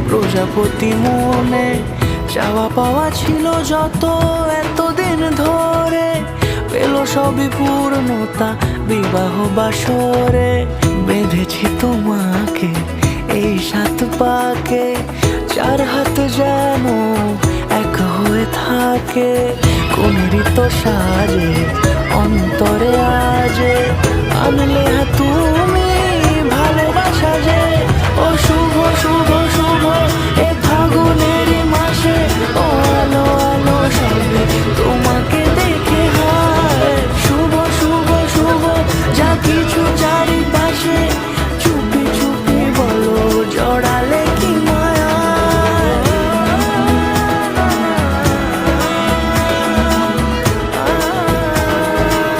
প্রজাপতি মনে চাওয়া পাওয়া ছিল যত এতদিন ধরে, পেল সবই পূর্ণতা বিবাহ বাসরে। বেঁধেছি তোমাকে এই 7 পাকে, 4 হাত যেন এক হয়ে থাকে। কোনেরই তো সাজে